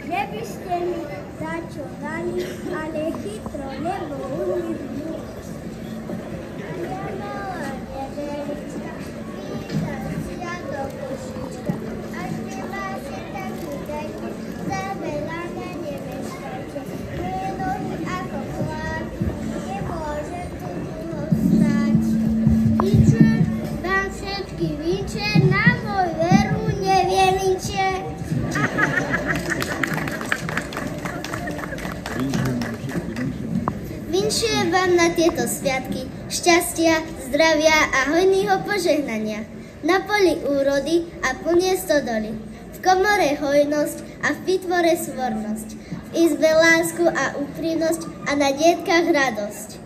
že by ste mi dačo dali, ale chytro, lebo umývnu. Ja mala neverička, vítam ťa do košička, až nemáte takú dajte, za veľa na nemeškajte. Moje nohy ako chlap, nemôžem tu dlho stať. Vyčer vám všetky vyčer, na môj veru nevieniče. Vinšujem vám na tieto sviatky šťastia, zdravia a hojného požehnania. Na poli úrody a plnie stodoly. V komore hojnosť a v pitvore svornosť. V izbe lásku a úprimnosť a na dietkach radosť.